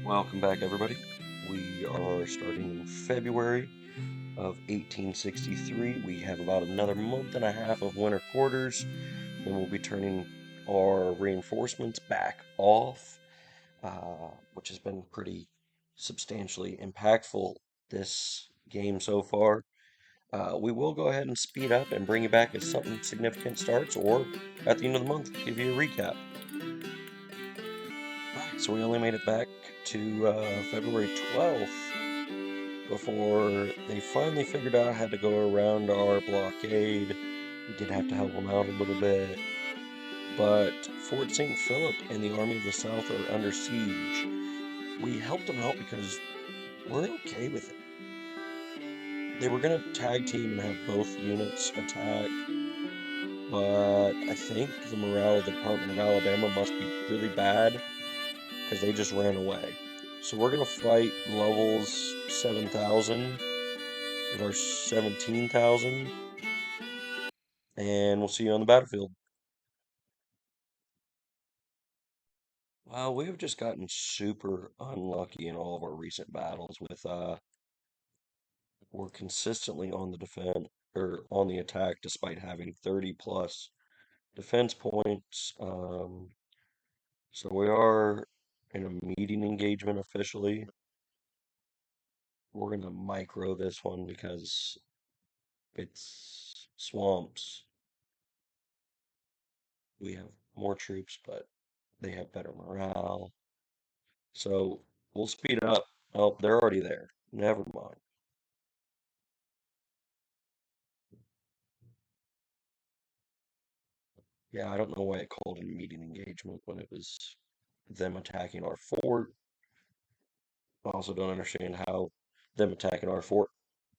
Welcome back, everybody. We are starting in February of 1863. We have about another month and a half of winter quarters. Then we'll be turning our reinforcements back off, which has been pretty substantially impactful this game so far. We will go ahead and speed up and bring you back as something significant starts, or at the end of the month, give you a recap. Right, so we only made it back to February 12th before they finally figured out how to go around our blockade. We did have to help them out a little bit, but Fort St. Philip and the Army of the South are under siege. We helped them out because we're okay with it. They were going to tag team and have both units attack, but I think the morale of the Department of Alabama must be really bad because they just ran away. So we're going to fight levels 7,000 with our 17,000, and we'll see you on the battlefield. Well, we have just gotten super unlucky in all of our recent battles with we're consistently on the defense or on the attack despite having 30 plus defense points. So we are in a meeting engagement officially. We're gonna micro this one because it's swamps. We have more troops, but they have better morale. So we'll speed up. Oh, they're already there. Never mind. Yeah, I don't know why it called a meeting engagement when it was them attacking our fort. I also don't understand how them attacking our fort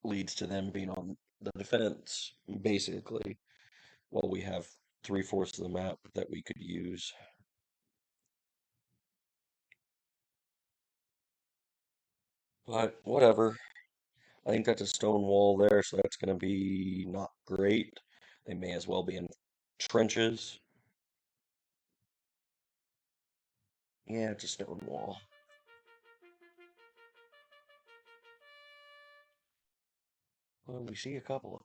leads to them being on the defense, basically, while we have three-fourths of the map that we could use. But whatever. I think that's a stone wall there, so that's going to be not great. They may as well be in trenches. Yeah, it's a stone wall. Well, we see a couple of.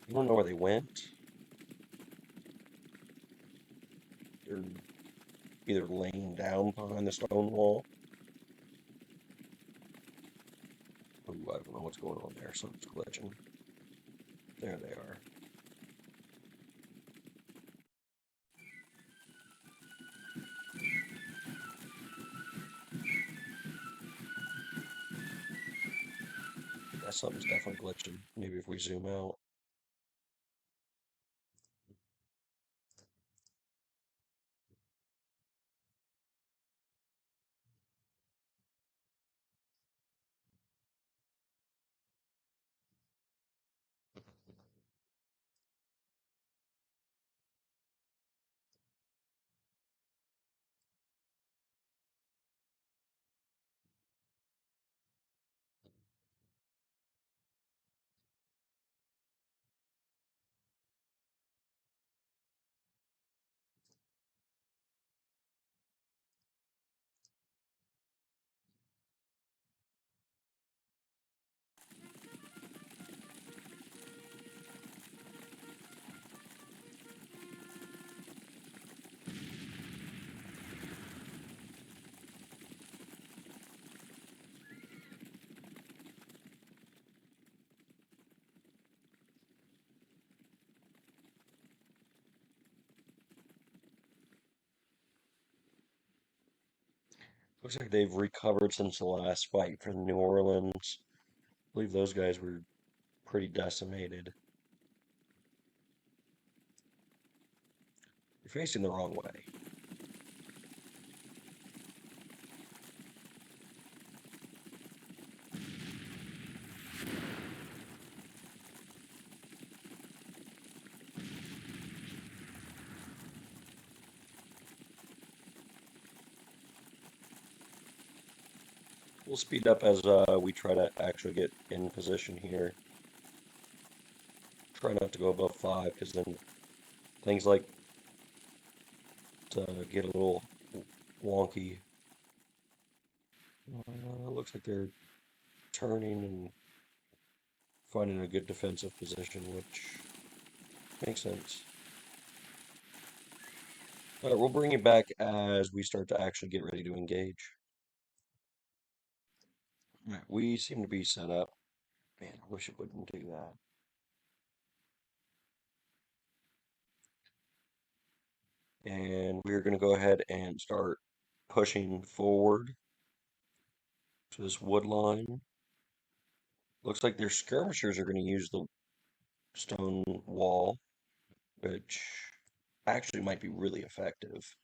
I don't know where they went. They're either laying down behind the stone wall. Ooh, I don't know what's going on there. Something's glitching. There they are. Yeah, something's definitely glitching. Maybe if we zoom out. Looks like they've recovered since the last fight for New Orleans. I believe those guys were pretty decimated. You're facing the wrong way. We'll speed up as we try to actually get in position here. Try not to go above 5 because then things like to get a little wonky. Looks like they're turning and finding a good defensive position, which makes sense. All right, we'll bring it back as we start to actually get ready to engage. All right, we seem to be set up. Man, I wish it wouldn't do that. And we're going to go ahead and start pushing forward to this wood line. Looks like their skirmishers are going to use the stone wall, which actually might be really effective.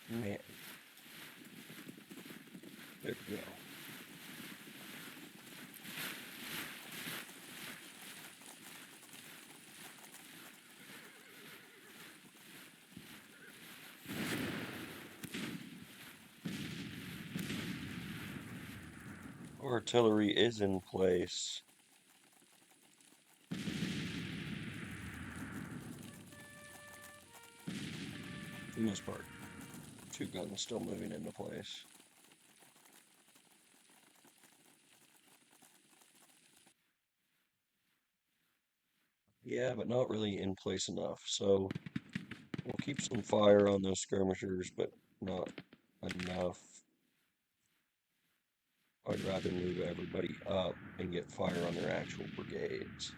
Man, there we go. Artillery is in place. For the most part. Two guns still moving into place. Yeah, but not really in place enough. So we'll keep some fire on those skirmishers, but not enough. I'd rather move everybody up and get fire on their actual brigades.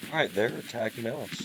Alright, they're attacking us.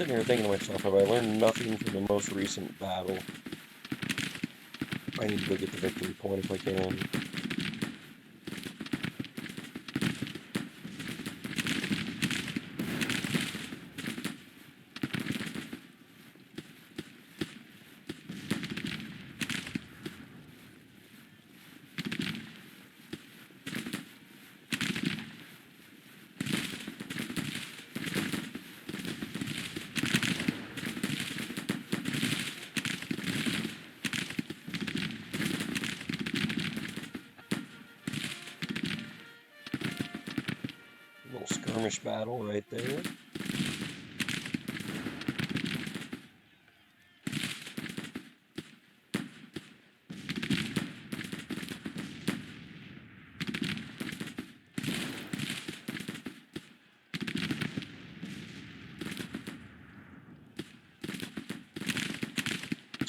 sitting here thinking to myself, have I learned nothing from the most recent battle? I need to go get the victory point if I can. Little skirmish battle right there.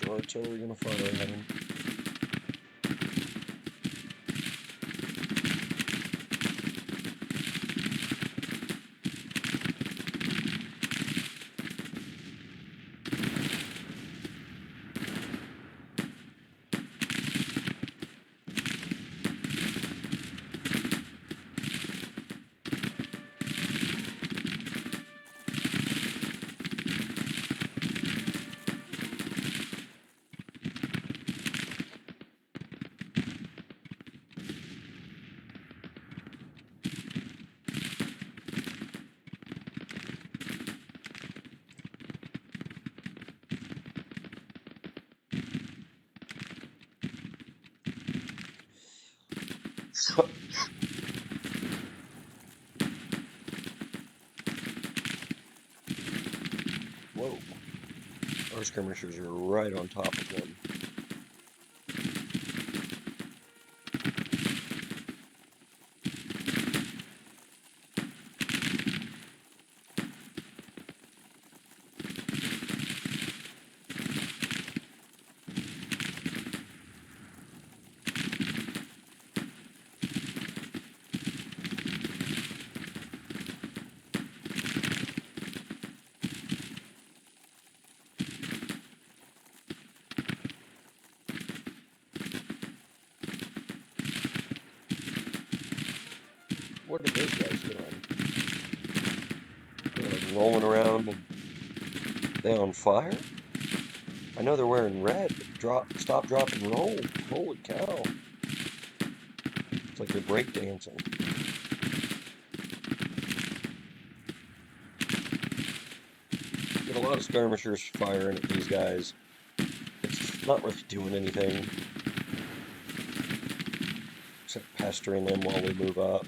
Artillery gonna fire at him. Whoa. Our skirmishers are right on top of them. What are those guys doing? They're like rolling around and they on fire? I know they're wearing red. Stop, drop, and roll. Holy cow. It's like they're breakdancing. Get a lot of skirmishers firing at these guys. It's not really doing anything. Except pestering them while we move up.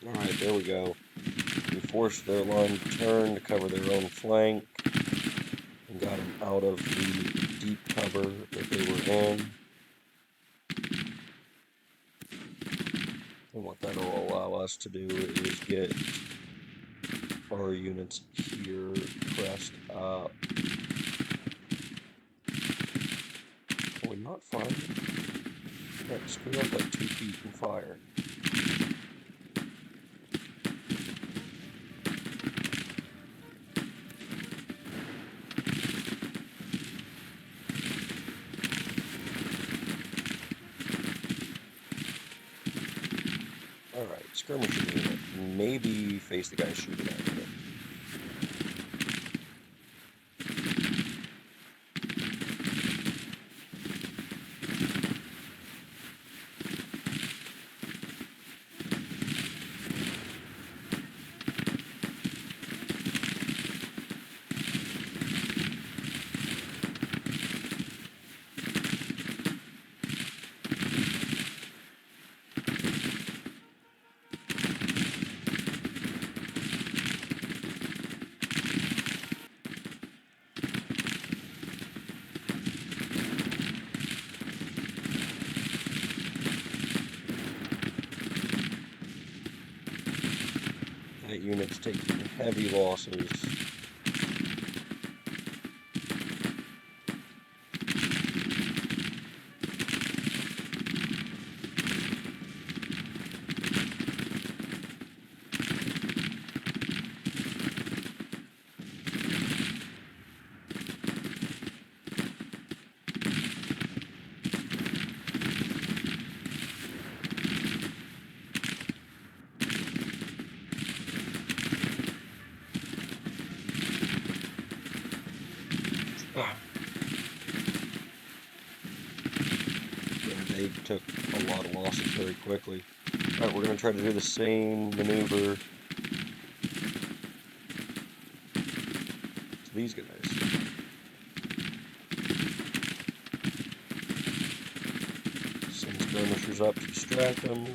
Alright, there we go. We forced their line to turn to cover their own flank and got them out of the deep cover that they were in. And what that'll allow us to do is get our units here pressed up. Are we not firing? Right, screw up like 2 feet and fire. Alright, skirmishing unit. Maybe face the guy shooting at me. units taking heavy losses. They took a lot of losses very quickly. Alright, we're going to try to do the same maneuver to these guys. Send skirmishers up to distract them.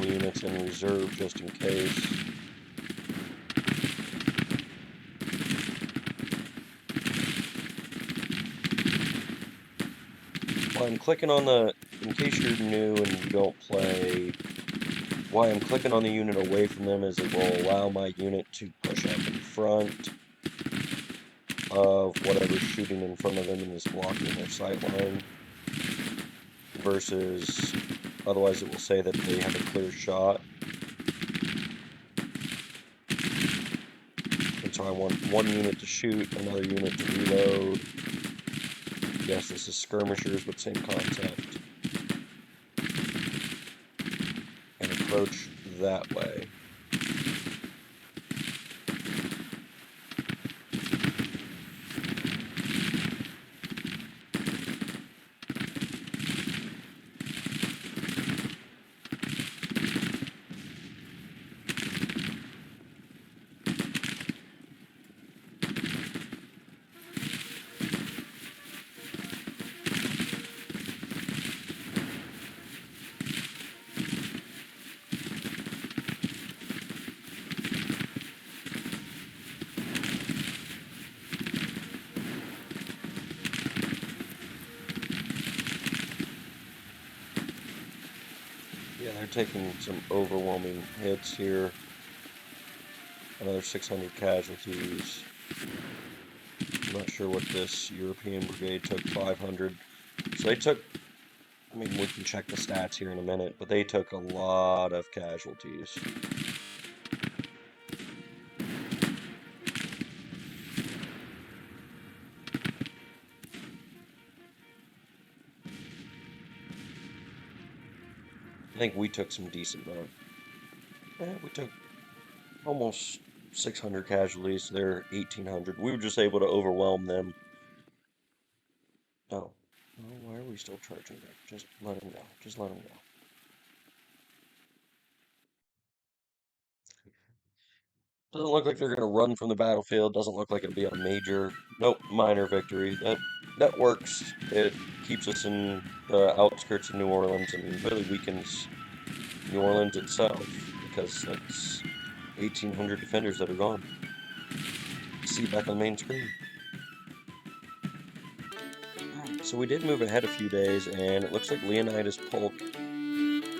Units in reserve just in case. While I'm clicking on the, in case you're new and you don't play, why I'm clicking on the unit away from them is it will allow my unit to push up in front of whatever's shooting in front of them and is blocking their sight line, versus otherwise it will say that they have a clear shot. And so I want one unit to shoot, another unit to reload. Yes, this is skirmishers, but same concept. And approach that way. Yeah, they're taking some overwhelming hits here. Another 600 casualties. I'm not sure what this European brigade took, 500. So they took, I mean, we can check the stats here in a minute, but they took a lot of casualties. I think we took some decent amount. Yeah, we took almost 600 casualties. They're 1,800. We were just able to overwhelm them. Oh. Oh, why are we still charging back? Just let them go. Just let them go. Doesn't look like they're going to run from the battlefield. Doesn't look like it'll be a major, nope, minor victory. That works. It keeps us in the outskirts of New Orleans and really weakens New Orleans itself, because that's 1,800 defenders that are gone. See back on the main screen. So we did move ahead a few days, and it looks like Leonidas Polk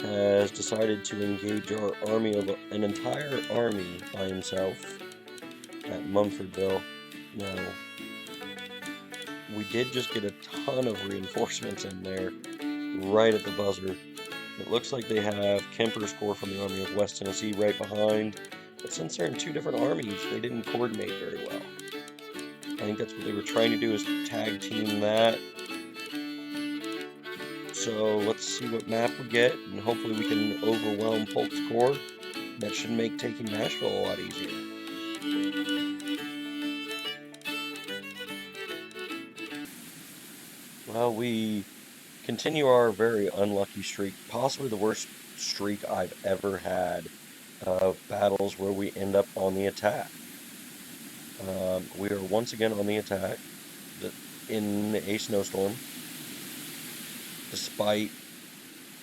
has decided to engage our army of an entire army by himself at Mumfordville. Now, we did just get a ton of reinforcements in there right at the buzzer. It looks like they have Kemper's Corps from the Army of West Tennessee right behind, but since they're in two different armies, they didn't coordinate very well. I think that's what they were trying to do, is tag team that. So let's see what map we get, and hopefully we can overwhelm Polk's Corps. That should make taking Nashville a lot easier. Well, we continue our very unlucky streak, possibly the worst streak I've ever had of battles where we end up on the attack. We are once again on the attack in a snowstorm, despite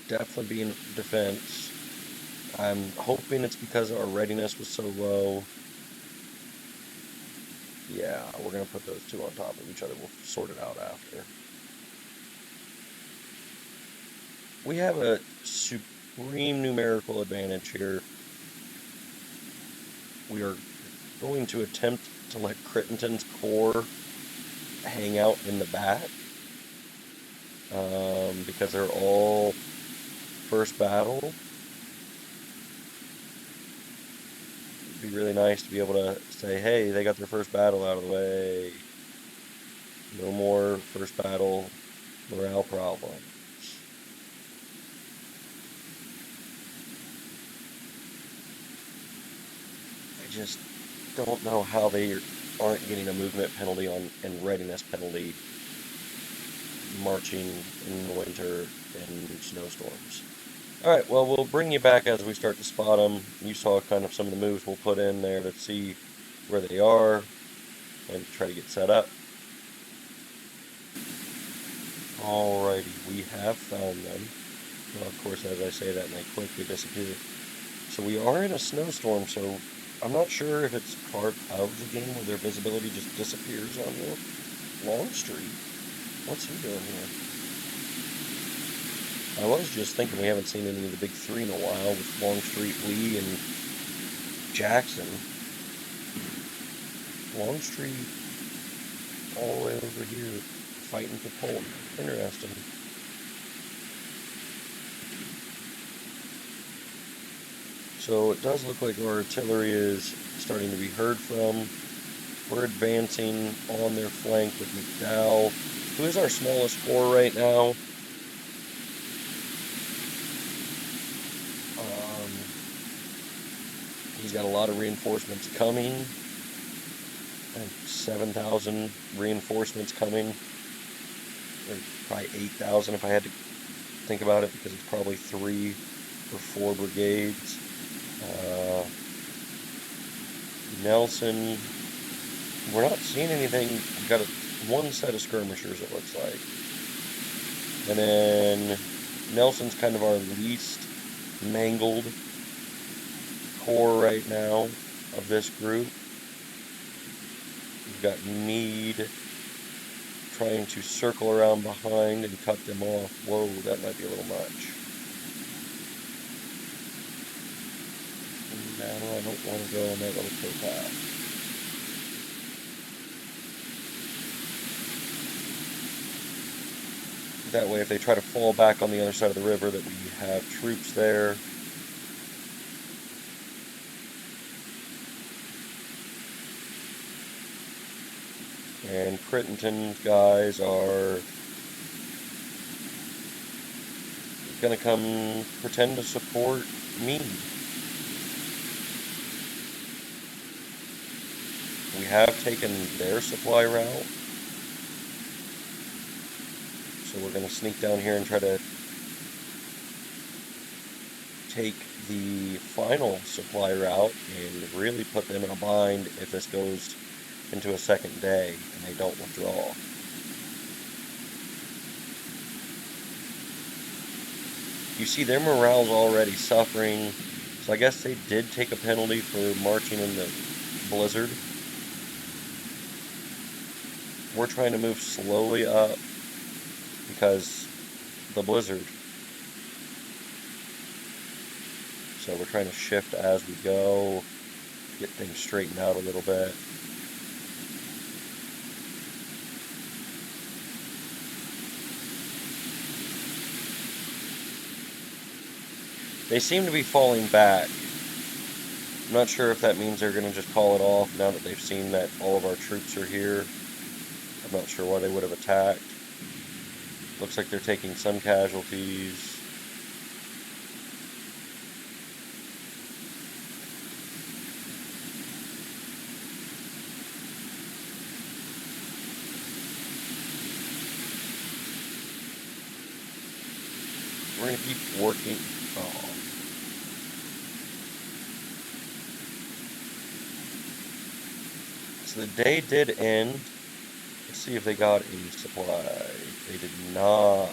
definitely being defense. I'm hoping it's because our readiness was so low. Yeah, we're going to put those two on top of each other. We'll sort it out after. We have a supreme numerical advantage here. We are going to attempt to let Crittenton's corps hang out in the back. Because they're all first battle. It'd be really nice to be able to say, hey, they got their first battle out of the way. No more first battle morale problems. I just don't know how they aren't getting a movement penalty and readiness penalty marching in the winter in snowstorms. Alright, well, we'll bring you back as we start to spot them. You saw kind of some of the moves we'll put in there to see where they are and try to get set up. Alrighty, we have found them. Well, of course, as I say that, and they quickly disappear. So we are in a snowstorm, so I'm not sure if it's part of the game where their visibility just disappears on you. Longstreet? What's he doing here? I was just thinking we haven't seen any of the big three in a while with Longstreet, Lee, and Jackson. Longstreet all the way over here fighting for Polk. Interesting. So it does look like our artillery is starting to be heard from. We're advancing on their flank with McDowell, who is our smallest corps right now. He's got a lot of reinforcements coming. 7,000 reinforcements coming. Or probably 8,000 if I had to think about it, because it's probably 3 or 4 brigades. Nelson, we're not seeing anything. We've got one set of skirmishers, it looks like. And then Nelson's kind of our least mangled corps right now of this group. We've got Meade trying to circle around behind and cut them off. Whoa, that might be a little much. No, I don't want to go on that little towpath. That way, if they try to fall back on the other side of the river, that we have troops there. And Crittenton's guys are going to come pretend to support me. We have taken their supply route. So we're going to sneak down here and try to take the final supply route and really put them in a bind if this goes into a second day and they don't withdraw. You see their morale's already suffering, so I guess they did take a penalty for marching in the blizzard. We're trying to move slowly up because the blizzard. So we're trying to shift as we go, get things straightened out a little bit. They seem to be falling back. I'm not sure if that means they're going to just call it off now that they've seen that all of our troops are here. I'm not sure why they would have attacked. Looks like they're taking some casualties. We're going to keep working. Oh. so the day did end. Let's see if they got any supply. They did not.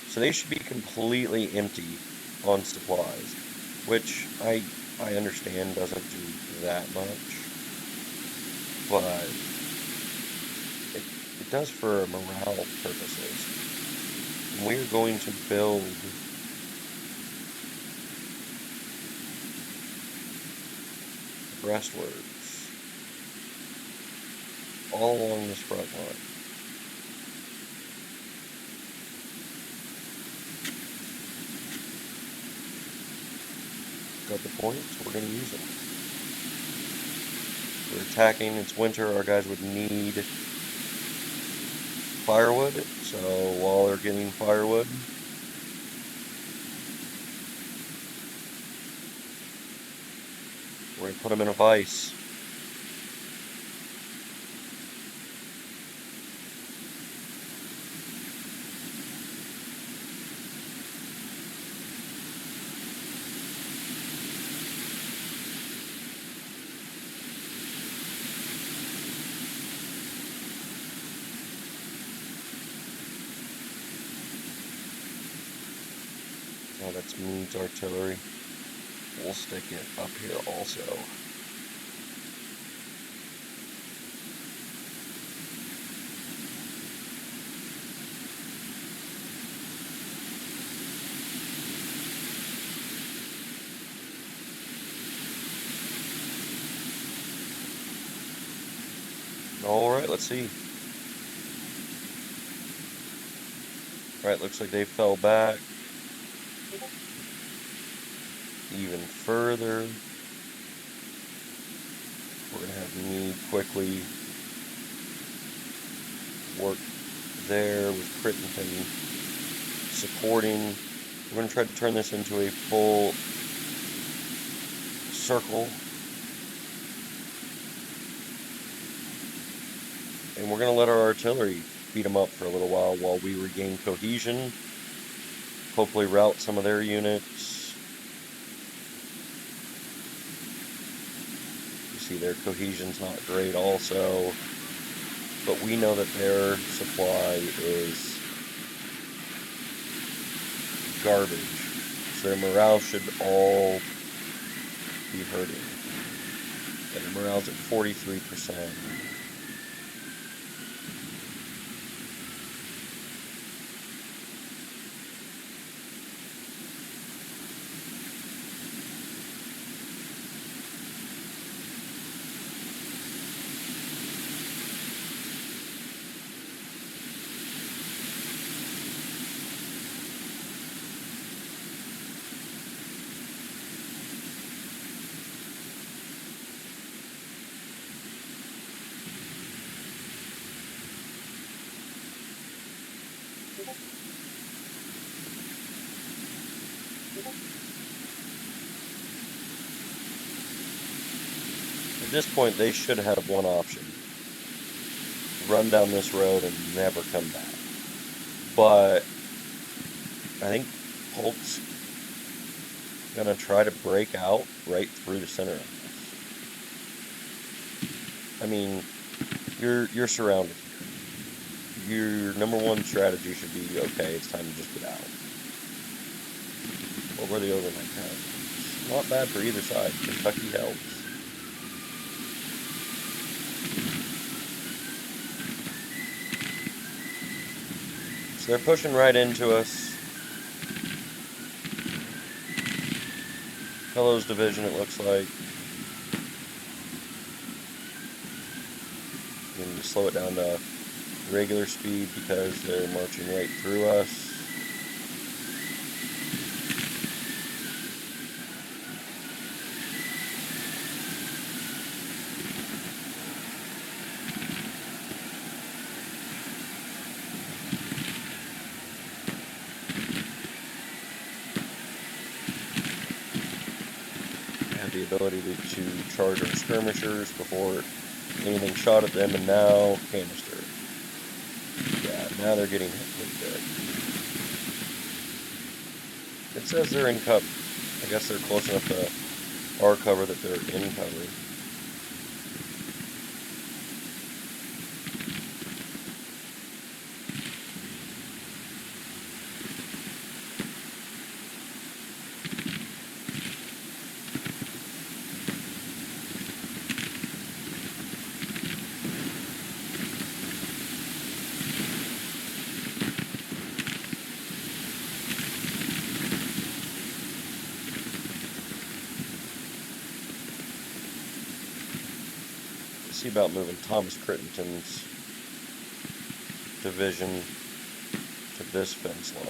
So they should be completely empty on supplies, which I understand doesn't do that much, but it does for morale purposes. And we're going to build breastworks all along this front line. Got the points, we're going to use them. We're attacking, it's winter, our guys would need firewood, so while they're getting firewood, we're going to put them in a vise. Oh, that's Meade's artillery. We'll stick it up here also. Alright, let's see. Alright, looks like they fell back even further. We're going to have Meade quickly work there with Crittenton supporting. We're going to try to turn this into a full circle. And we're going to let our artillery beat them up for a little while we regain cohesion. Hopefully rout some of their units. You see their cohesion's not great also. But we know that their supply is garbage. So their morale should all be hurting. And their morale's at 43%. At this point, they should have one option. Run down this road and never come back. But I think Polk's gonna try to break out right through the center of this. I mean, you're surrounded here. Your number one strategy should be, okay, it's time to just get out. What were the overnight times? Not bad for either side. Kentucky helps. So they're pushing right into us. Fellows Division, it looks like. We need to slow it down to regular speed because they're marching right through us. The ability to charge our skirmishers before anything shot at them, and now canister. Yeah, now they're getting hit pretty good. It says they're in cover. I guess they're close enough to our cover that they're in cover. see about moving Thomas Crittenden's division to this fence line.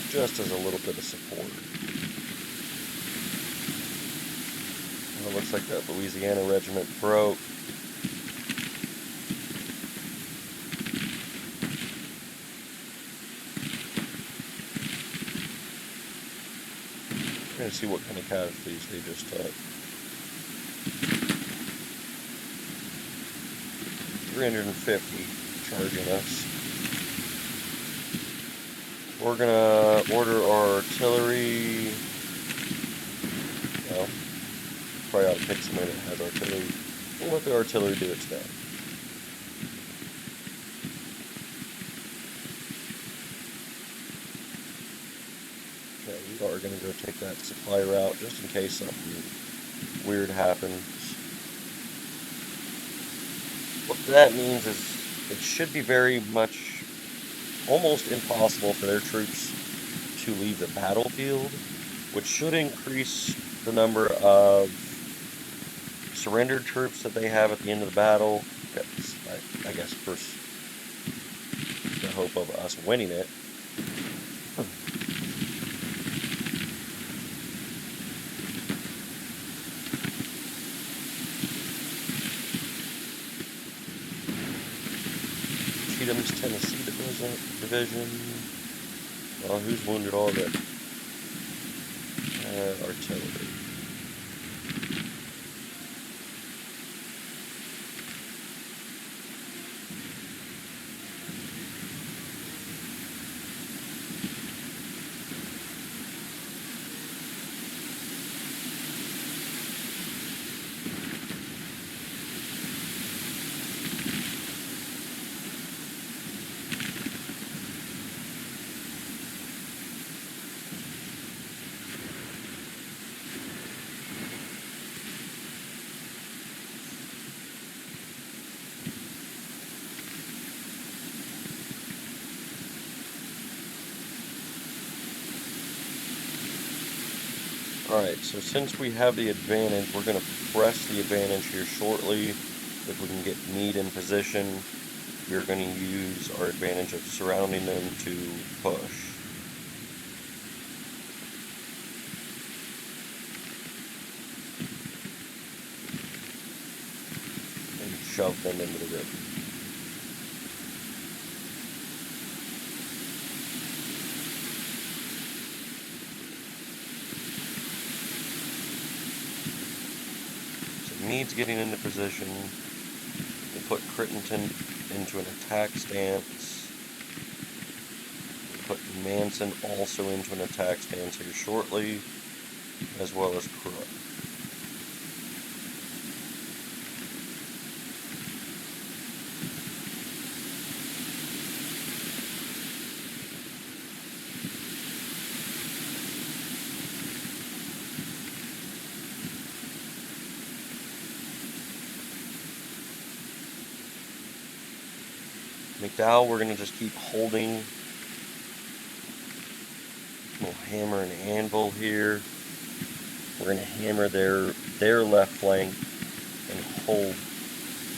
Just as a little bit of support. Well, it looks like that Louisiana regiment broke. We're going to see what kind of casualties they just took. 350 charging us. We're gonna order our artillery. Well, probably ought to pick somebody that has artillery. We'll let the artillery do its thing. Okay, we are gonna go take that supply route just in case something weird happens. What that means is it should be very much almost impossible for their troops to leave the battlefield, which should increase the number of surrendered troops that they have at the end of the battle. That's, I guess, first the hope of us winning it. Cheatham's Tennessee division. Well, who's wounded all of it? Artillery. Alright, so since we have the advantage, we're going to press the advantage here shortly. If we can get Meade in position, we're going to use our advantage of surrounding them to push. And shove them into the river. Meade's getting into position. We'll put Crittenden into an attack stance. We'll put Manson also into an attack stance here shortly, as well as Crook. McDowell, we're going to just keep holding. We'll hammer an anvil here. We're going to hammer their left flank and hold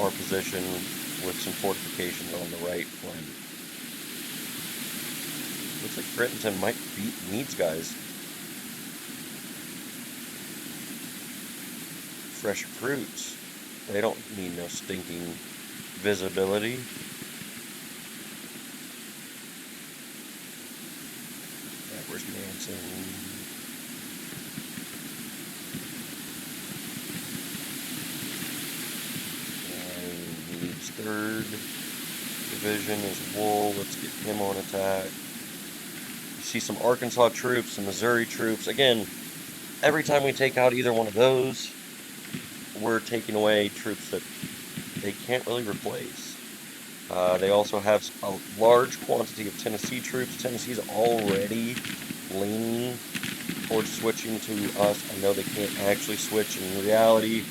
our position with some fortifications on the right flank. Looks like Crittenden might beat Meade's guys. Fresh recruits. They don't need no stinking visibility. Where's Manson? And Meade's 3rd division is Wool. Let's get him on attack. You see some Arkansas troops, some Missouri troops. Again, every time we take out either one of those, we're taking away troops that they can't really replace. They also have a large quantity of Tennessee troops. Tennessee's already leaning towards switching to us. I know they can't actually switch in reality,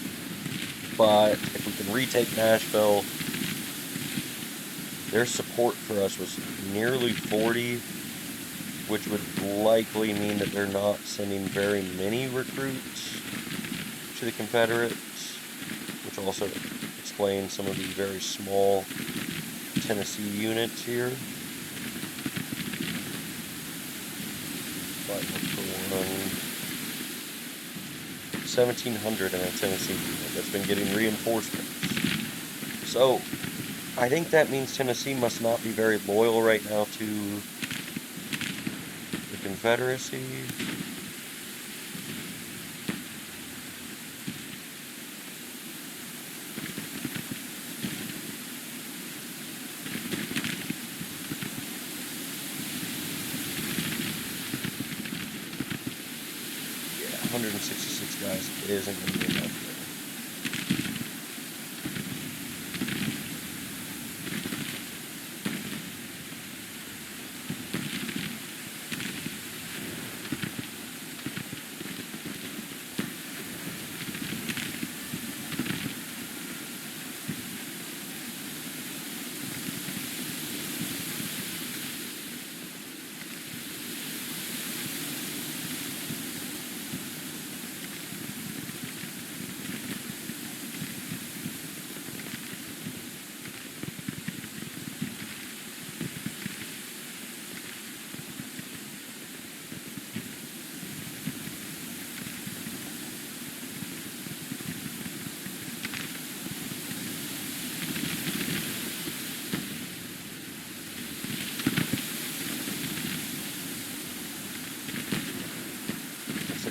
but if we can retake Nashville, their support for us was nearly 40 which would likely mean that they're not sending very many recruits to the Confederates, which also explains some of these very small Tennessee units here. 1,700 in a Tennessee unit that's been getting reinforcements. So, I think that means Tennessee must not be very loyal right now to the Confederacy. Yeah, 166 guys isn't going to be enough there.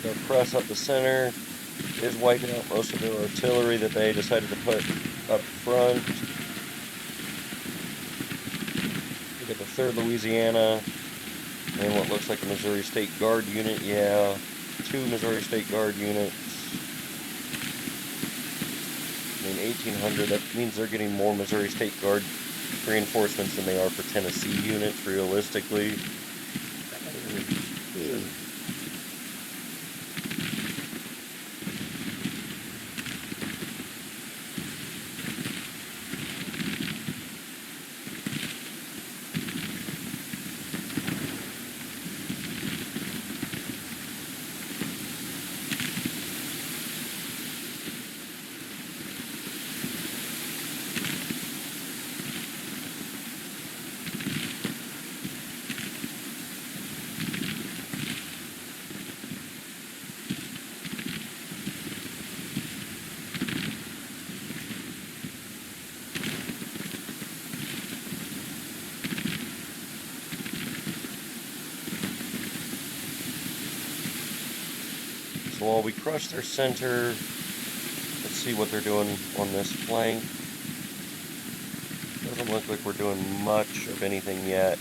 Our press up the center is wiping out most of their artillery that they decided to put up front. Look at the 3rd Louisiana and what looks like a Missouri State Guard unit. Yeah, 2 Missouri State Guard units. I mean, 1,800, that means they're getting more Missouri State Guard reinforcements than they are for Tennessee units, realistically. So while we crush their center, let's see what they're doing on this flank. Doesn't look like we're doing much of anything yet.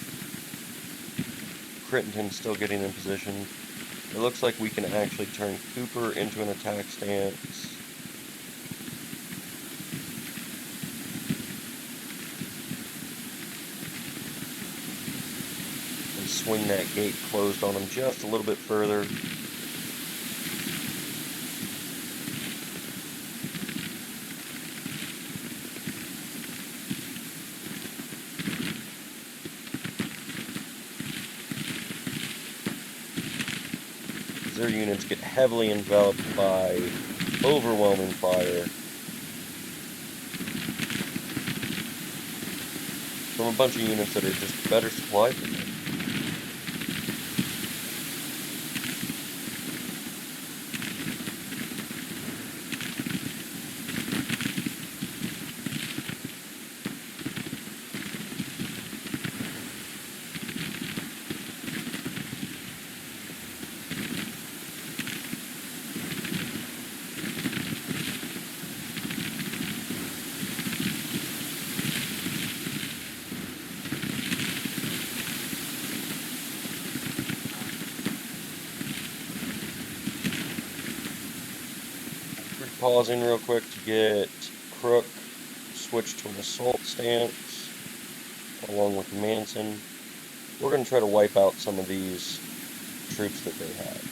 Crittenden's still getting in position. It looks like we can actually turn Cooper into an attack stance. And swing that gate closed on them just a little bit further. Their units get heavily enveloped by overwhelming fire from a bunch of units that are just better supplied than them. Pausing real quick to get Crook switched to an assault stance along with Manson. We're going to try to wipe out some of these troops that they have.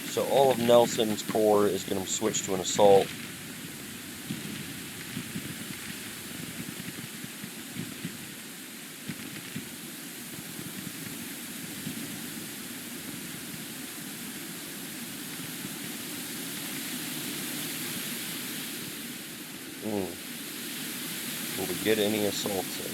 So all of Nelson's corps is going to switch to an assault. Will we get any assaults in?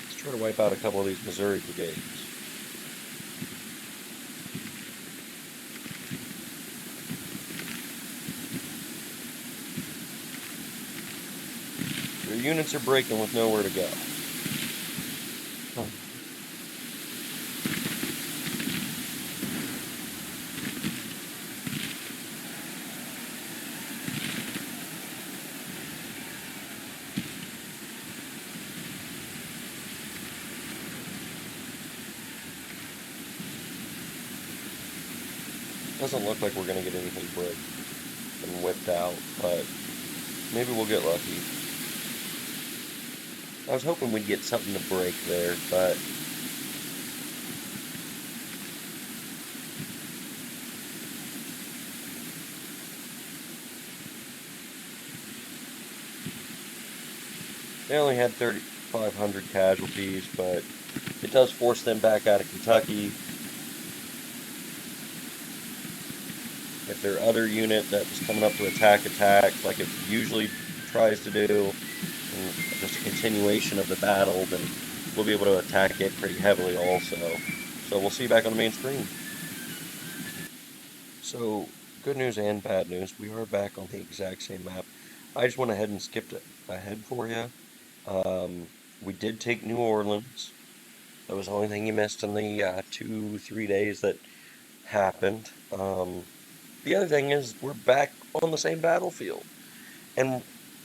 Let's try to wipe out a couple of these Missouri brigades. Their units are breaking with nowhere to go. Doesn't look like we're going to get anything bricked and whipped out, but maybe we'll get lucky. I was hoping we'd get something to break there, but they only had 3,500 casualties, but it does force them back out of Kentucky. If their other unit that was coming up to attack like it usually tries to do, and just a continuation of the battle, then we'll be able to attack it pretty heavily also. So we'll see you back on the main screen. So, good news and bad news, we are back on the exact same map. I just went ahead and skipped ahead for you. We did take New Orleans. That was the only thing you missed in the 2-3 days that happened. The other thing is we're back on the same battlefield, and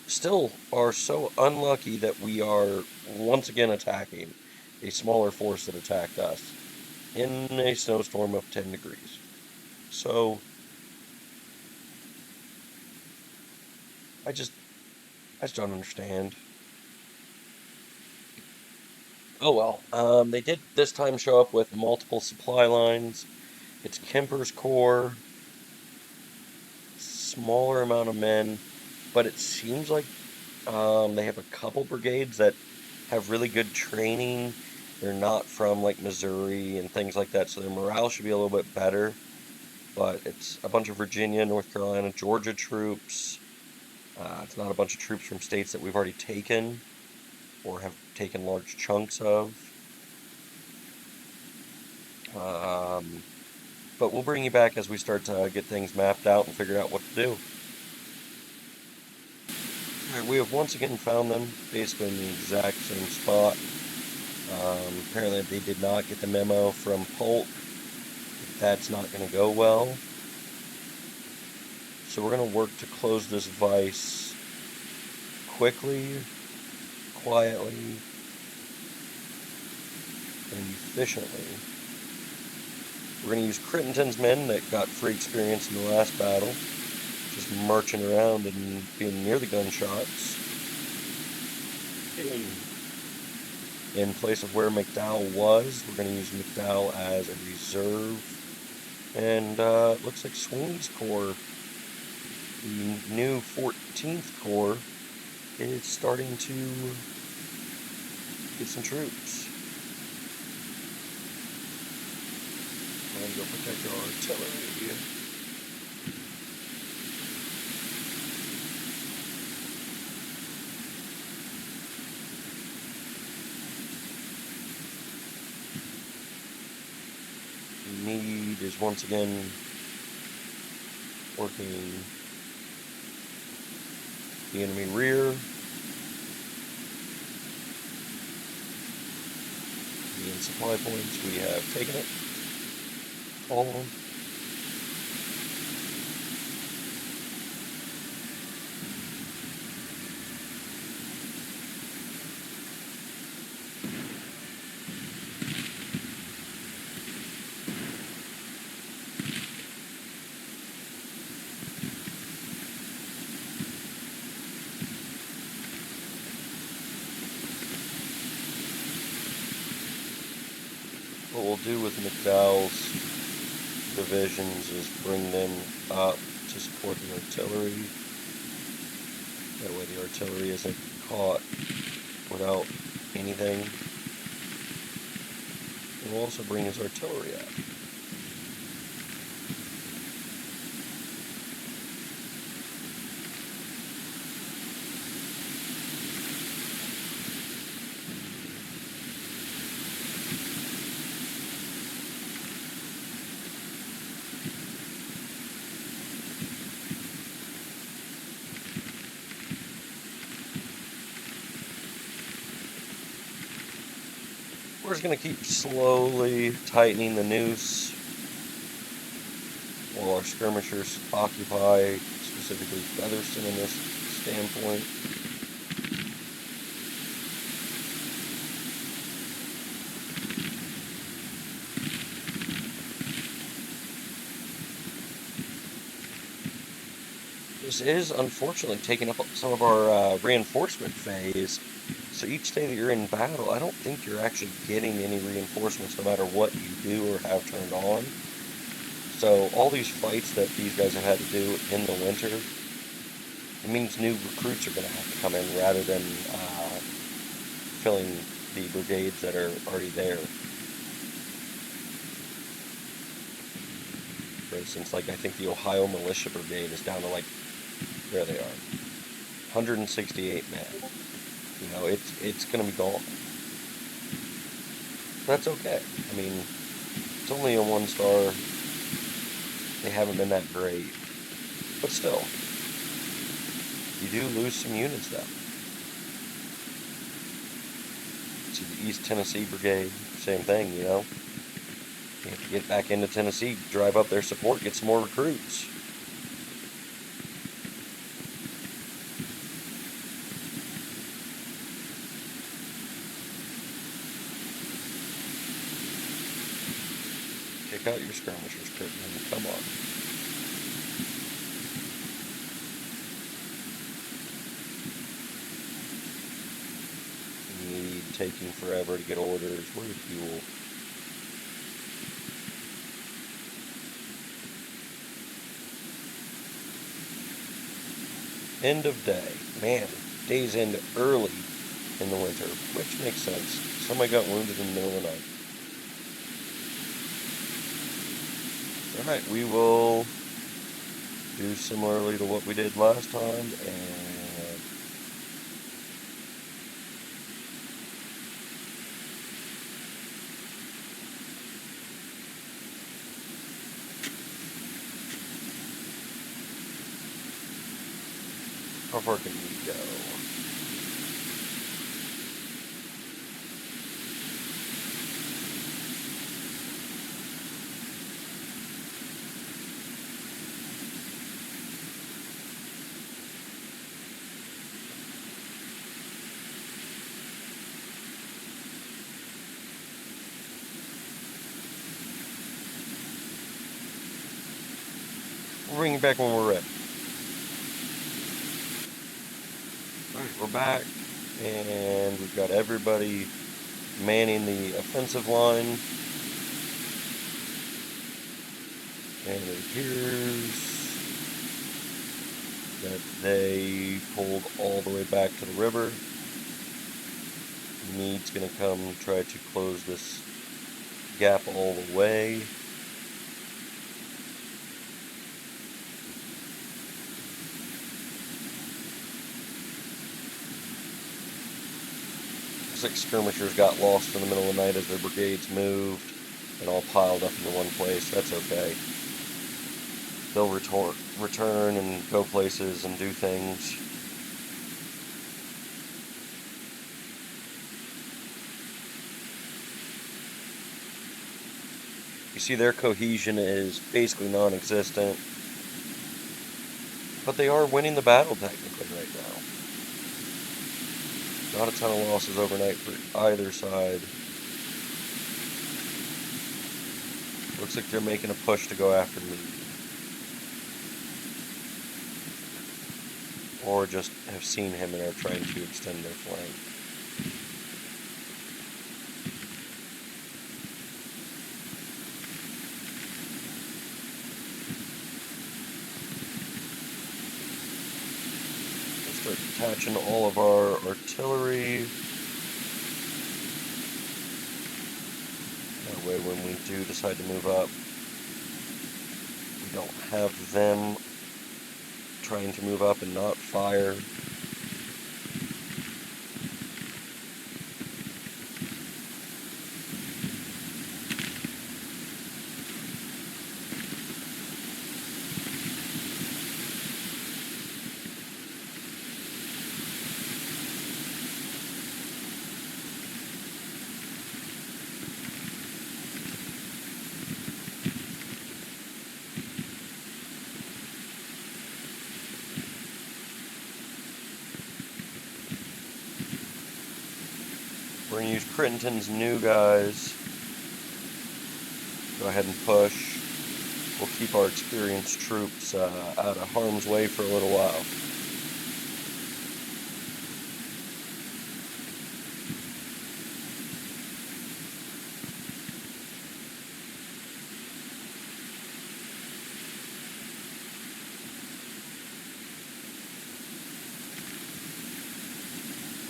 still are so unlucky that we are once again attacking a smaller force that attacked us in a snowstorm of 10 degrees. So I just don't understand. Oh well. They did this time show up with multiple supply lines. It's Kemper's Corps, smaller amount of men, but it seems like they have a couple brigades that have really good training. They're not from like Missouri and things like that, so their morale should be a little bit better. But it's a bunch of Virginia, North Carolina, Georgia troops. It's not a bunch of troops from states that we've already taken or have taken large chunks of. But we'll bring you back as we start to get things mapped out and figure out what to do. Alright, we have once again found them, basically in the exact same spot. Apparently they did not get the memo from Polk. That's not going to go well. So we're going to work to close this vise quickly, quietly, and efficiently. We're going to use Crittenden's men that got free experience in the last battle, just marching around and being near the gunshots, in place of where McDowell was. We're going to use McDowell as a reserve, and it looks like Sweeney's Corps, the new 14th Corps, is starting to get some troops. And go protect our artillery. Meade is once again working the enemy rear. The supply points, we have taken it. All of them. What we'll do with McDowell's divisions is bring them up to support the artillery. That way the artillery isn't caught without anything. And we'll also bring his artillery up. We're just going to keep slowly tightening the noose while our skirmishers occupy, specifically Featherston in this standpoint. This is unfortunately taking up some of our reinforcement phase. So each day that you're in battle, I don't think you're actually getting any reinforcements no matter what you do or have turned on. So all these fights that these guys have had to do in the winter, it means new recruits are going to have to come in rather than filling the brigades that are already there. For instance, like I think the Ohio Militia Brigade is down to like, there they are, 168 men. You know, it's going to be gone. That's okay. I mean, it's only a 1-star. They haven't been that great. But still, you do lose some units though. See the East Tennessee Brigade, same thing, you know. You have to get back into Tennessee, drive up their support, get some more recruits. Kick out your skirmishers, Pittman. Come on. Need taking forever to get orders. Where's fuel? End of day. Man, days end early in the winter, which makes sense. Somebody got wounded in the middle of the night. Alright, we will do similarly to what we did last time, and how far can we go? We'll bring you back when we're ready. Alright, we're back, and we've got everybody manning the offensive line. And it appears that they pulled all the way back to the river. Meade's going to come try to close this gap all the way. Looks like skirmishers got lost in the middle of the night as their brigades moved and all piled up into one place. That's okay. They'll return and go places and do things. You see, their cohesion is basically non-existent, but they are winning the battle technically right now. Not a ton of losses overnight for either side. Looks like they're making a push to go after Meade. Or just have seen him and are trying to extend their flank. attaching all of our artillery. That way when we do decide to move up, we don't have them trying to move up and not fire. We're going to use Crittenton's new guys. Go ahead and push. We'll keep our experienced troops out of harm's way for a little while.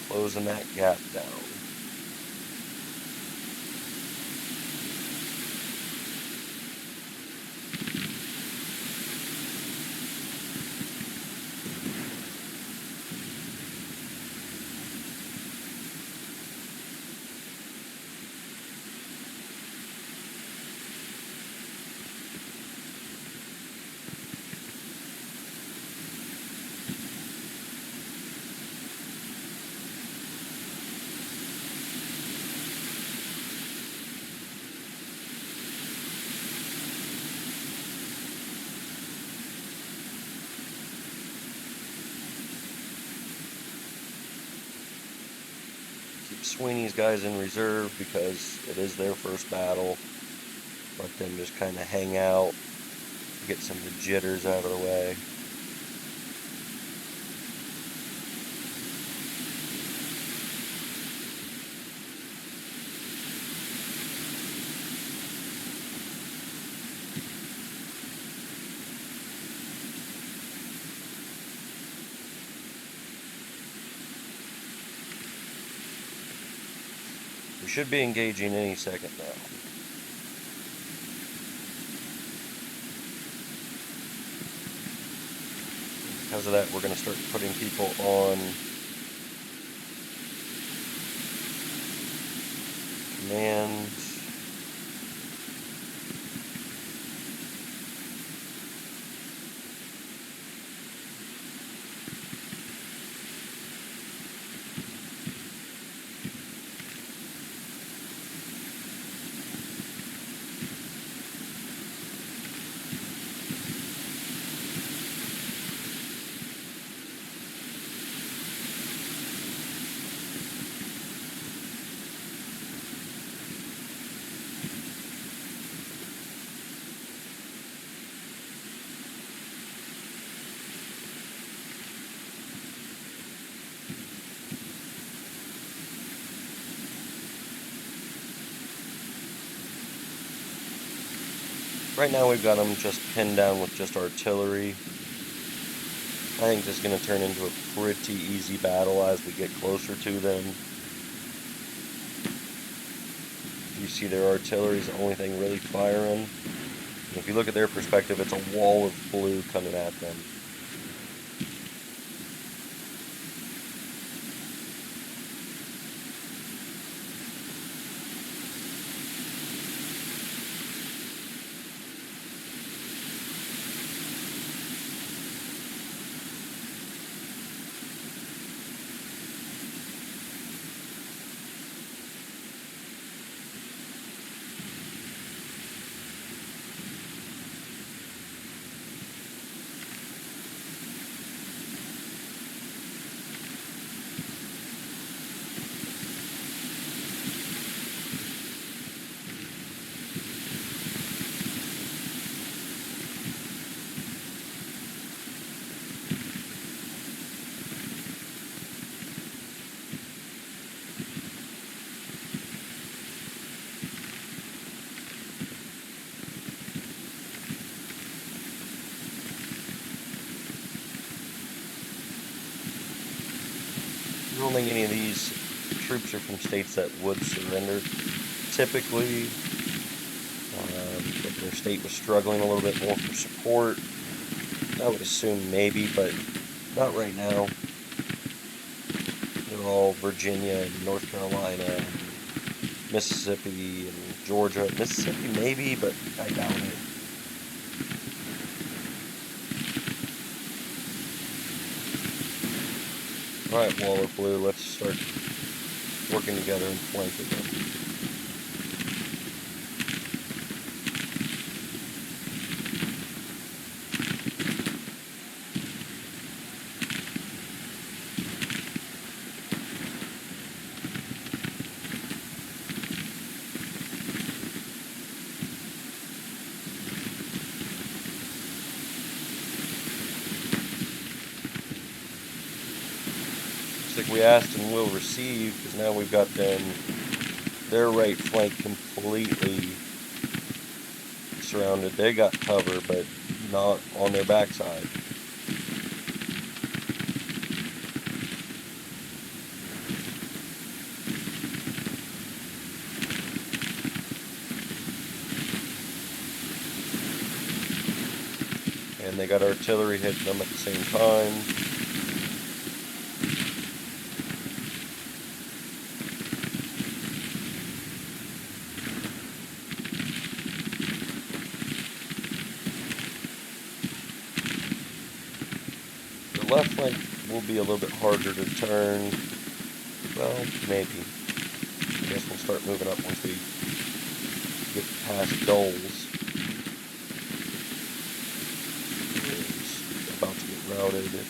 Closing that gap down. Sweeney's guys in reserve because it is their first battle. Let them just kind of hang out, get some of the jitters out of the way. We should be engaging any second now. Because of that, we're going to start putting people on command. Right now we've got them just pinned down with just artillery. I think this is going to turn into a pretty easy battle as we get closer to them. You see their artillery is the only thing really firing. And if you look at their perspective, it's a wall of blue coming at them. don't think any of these troops are from states that would surrender. Typically, if their state was struggling a little bit more for support, I would assume maybe, but not right now. They're all Virginia and North Carolina, and Mississippi and Georgia. Mississippi maybe, but I doubt it. Alright, Waller Blue, let's start working together and flank again. Looks like we asked and will receive, because now we've got them, their right flank completely surrounded. They got cover, but not on their backside. And they got artillery hitting them at the same time. The left flank will be a little bit harder to turn. Well, maybe. I guess we'll start moving up once we get past Doles. It's about to get routed. Yep.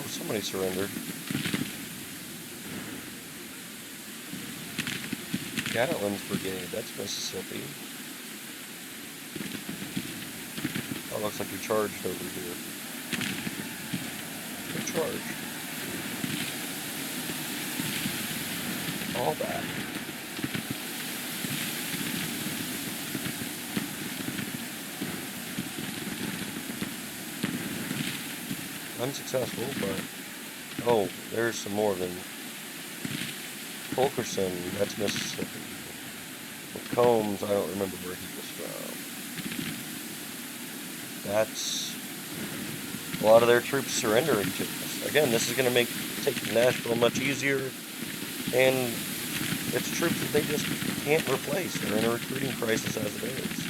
Somebody surrendered. Gatlin's Brigade, that's Mississippi. Oh, looks like we charged over here. Good charge. All back. Unsuccessful, but oh, there's some more of them. Fulkerson, that's Mississippi. Combs, I don't remember where he was from. That's a lot of their troops surrendering to us. Again, this is going to make taking Nashville much easier, and it's troops that they just can't replace. They're in a recruiting crisis as it is.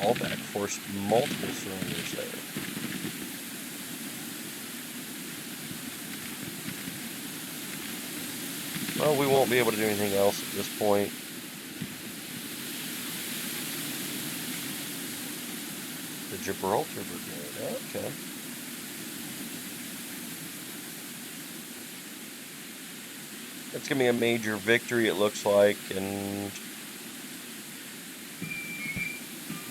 All back forced multiple surrenders there. Well, we won't be able to do anything else at this point. The Gibraltar Brigade, okay. That's going to be a major victory, it looks like, and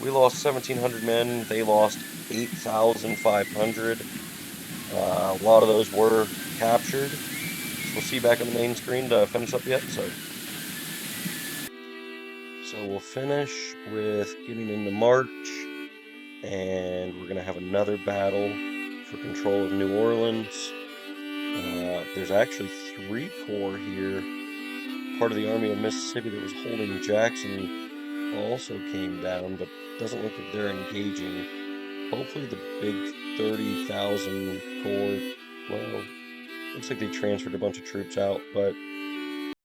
we lost 1,700 men. They lost 8,500. A lot of those were captured. So we'll see you back on the main screen to finish up the episode. So we'll finish with getting into March, and we're going to have another battle for control of New Orleans. There's actually 3 corps here. Part of the Army of Mississippi that was holding Jackson also came down, but doesn't look like they're engaging. Hopefully the big 30,000 corps, well, looks like they transferred a bunch of troops out, but